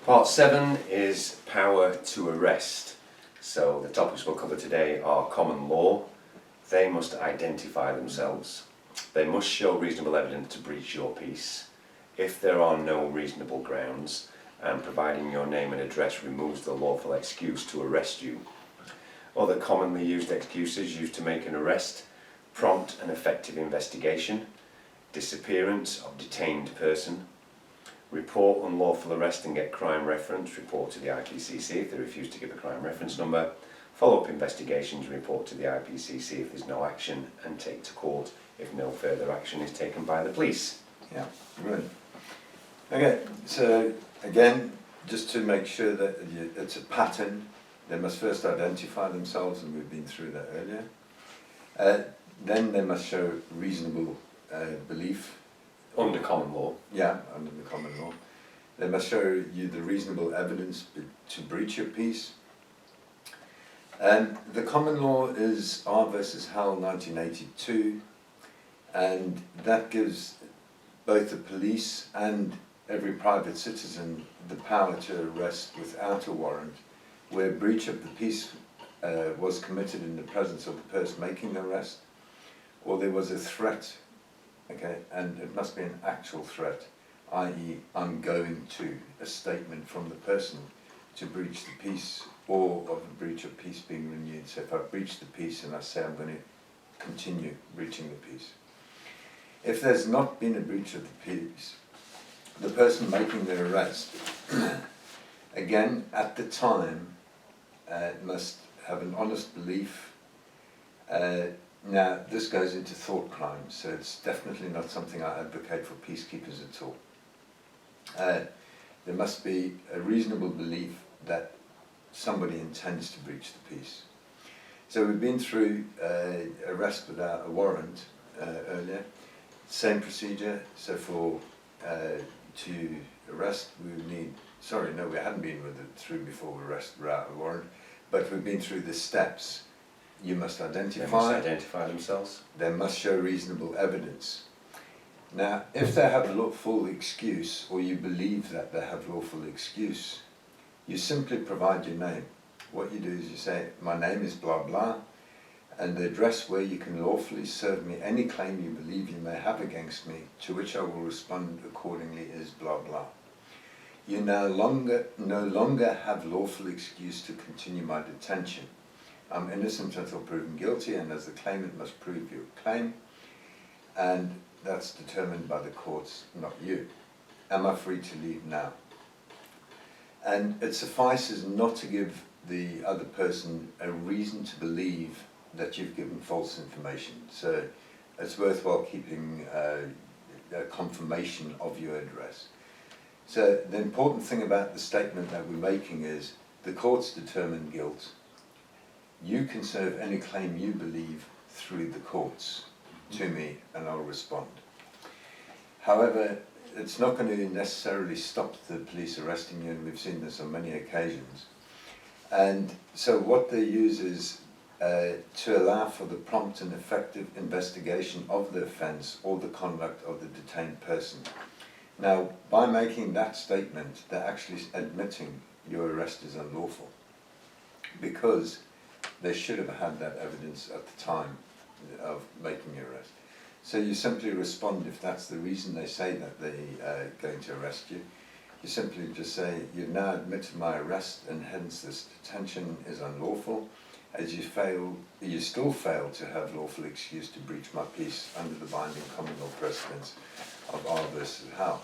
Part 7 is power to arrest. So the topics we'll cover today are common law. They must identify themselves. They must show reasonable evidence to breach your peace. If there are no reasonable grounds, and providing your name and address removes the lawful excuse to arrest you. Other commonly used excuses used to make an arrest: prompt and effective investigation, disappearance of detained person, report unlawful arrest and get crime reference, report to the IPCC if they refuse to give a crime reference number, follow up investigations, report to the IPCC if there's no action, and take to court if no further action is taken by the police. Yeah, right. Okay, so again, just to make sure that it's a pattern, they must first identify themselves, and we've been through that earlier. Then they must show reasonable belief. Under common law. Yeah, under the common law. They must show you the reasonable evidence to breach your peace. And the common law is R versus Howell 1982, and that gives both the police and every private citizen the power to arrest without a warrant, where breach of the peace was committed in the presence of the person making the arrest, or there was a threat. Okay, and it must be an actual threat, i.e. I'm going to, a statement from the person to breach the peace, or of a breach of peace being renewed. So if I breach the peace and I say I'm going to continue breaching the peace. If there's not been a breach of the peace, the person making the arrest, again, at the time, must have an honest belief. Now, this goes into thought crimes, so it's definitely not something I advocate for peacekeepers at all. There must be a reasonable belief that somebody intends to breach the peace. So we've been through arrest without a warrant earlier. Same procedure. So for to arrest, we would need. Sorry, no, we hadn't been through before arrest without a warrant, but we've been through the steps. You must identify. They must identify themselves. They must show reasonable evidence. Now, if they have lawful excuse, or you believe that they have lawful excuse, you simply provide your name. What you do is you say, my name is blah blah, and the address where you can lawfully serve me any claim you believe you may have against me, to which I will respond accordingly, is blah blah. You no longer have lawful excuse to continue my detention. I'm innocent until proven guilty, and as the claimant must prove your claim, and that's determined by the courts, not you. Am I free to leave now? And it suffices not to give the other person a reason to believe that you've given false information. So it's worthwhile keeping a confirmation of your address. So the important thing about the statement that we're making is the courts determine guilt. You can serve any claim you believe through the courts to me, and I'll respond. However, it's not going to necessarily stop the police arresting you, and we've seen this on many occasions. And so what they use is to allow for the prompt and effective investigation of the offence or the conduct of the detained person. Now, by making that statement, they're actually admitting your arrest is unlawful, because they should have had that evidence at the time of making your arrest. So you simply respond if that's the reason they say that they're going to arrest you. You simply just say, you've now admitted my arrest, and hence this detention is unlawful, as you still fail to have lawful excuse to breach my peace under the binding common law precedents of R versus Howell.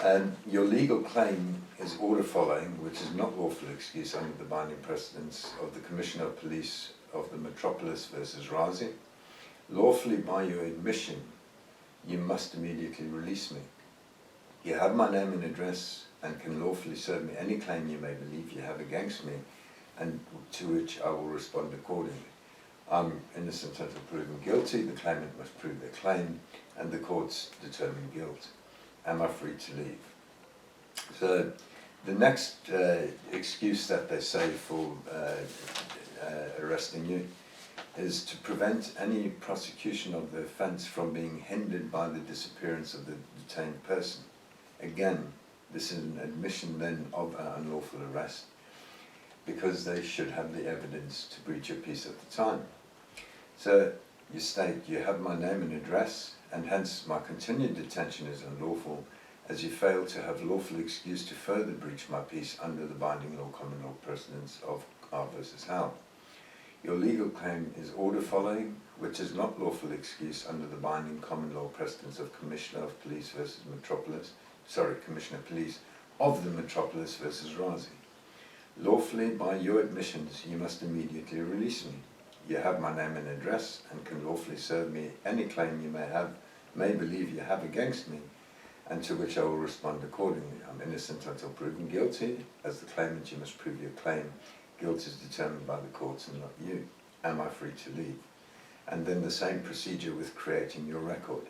And your legal claim is order following, which is not lawful excuse under the binding precedents of the Commissioner of Police of the Metropolis versus Razi. Lawfully by your admission, you must immediately release me. You have my name and address, and can lawfully serve me any claim you may believe you have against me, and to which I will respond accordingly. I'm innocent until proven guilty. The claimant must prove their claim, and the courts determine guilt. Am I free to leave? So the next excuse that they say for arresting you is to prevent any prosecution of the offence from being hindered by the disappearance of the detained person. Again, This is an admission then of an unlawful arrest, because they should have the evidence to breach your peace at the time. So you state, you have my name and address, and hence my continued detention is unlawful, as you fail to have lawful excuse to further breach my peace under the binding law common law precedents of R versus Howe. Your legal claim is order following, which is not lawful excuse under the binding common law precedents of Commissioner of Police versus Metropolis, Commissioner of Police of the Metropolis versus Razi. Lawfully, by your admissions, you must immediately release me. You have my name and address, and can lawfully serve me any claim you may believe you have against me, and to which I will respond accordingly. I'm innocent until proven guilty. As the claimant, you must prove your claim. Guilt is determined by the courts and not you. Am I free to leave? And then the same procedure with creating your record.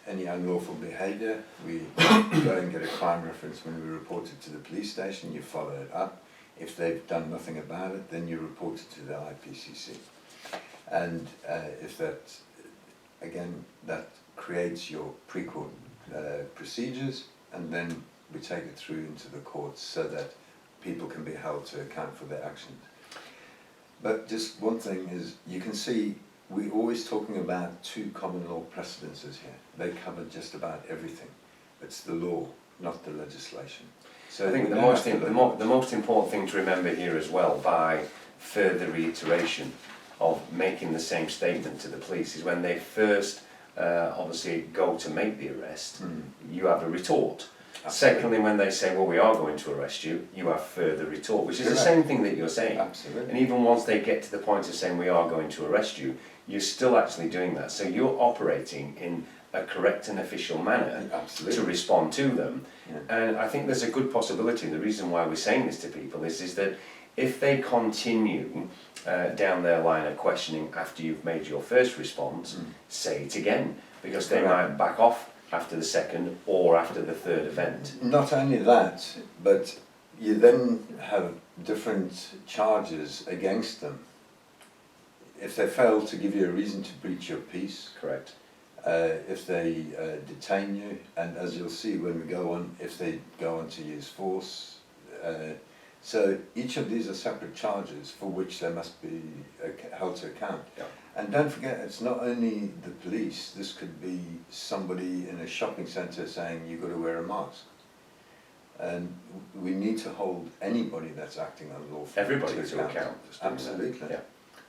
Any unlawful behaviour, we go and get a crime reference when we report it to the police station, you follow it up. If they've done nothing about it, then you report it to the IPCC. And if that, again, that creates your pre-court procedures, and then we take it through into the courts so that people can be held to account for their actions. But just one thing is, you can see we're always talking about two common law precedences here. They cover just about everything. It's the law, not the legislation. So I think the most important thing to remember here as well, by further reiteration of making the same statement to the police, is when they first obviously go to make the arrest, you have a retort. Absolutely. Secondly, when they say, well, we are going to arrest you, you have further retort, which is Correct. The same thing that you're saying. Absolutely. And even once they get to the point of saying, we are going to arrest you, you're still actually doing that. So you're operating in a correct and official manner Absolutely. to respond to them. Yeah. And I think there's a good possibility, and the reason why we're saying this to people is that if they continue down their line of questioning after you've made your first response, say it again, because they might back off after the second or after the third event. Not only that, but you then have different charges against them. If they fail to give you a reason to breach your peace, Correct. If they detain you, and as you'll see when we go on, if they go on to use force. So each of these are separate charges for which they must be held to account. Yeah. And don't forget, it's not only the police. This could be somebody in a shopping centre saying you've got to wear a mask. And we need to hold anybody that's acting unlawfully Everybody to account. Absolutely. Yeah.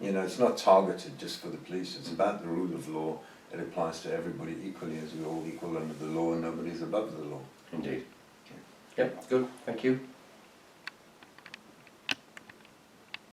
You know, it's not targeted just for the police. It's about the rule of law. It applies to everybody equally, as we're all equal under the law and nobody's above the law. Indeed. Yep, good. Thank you.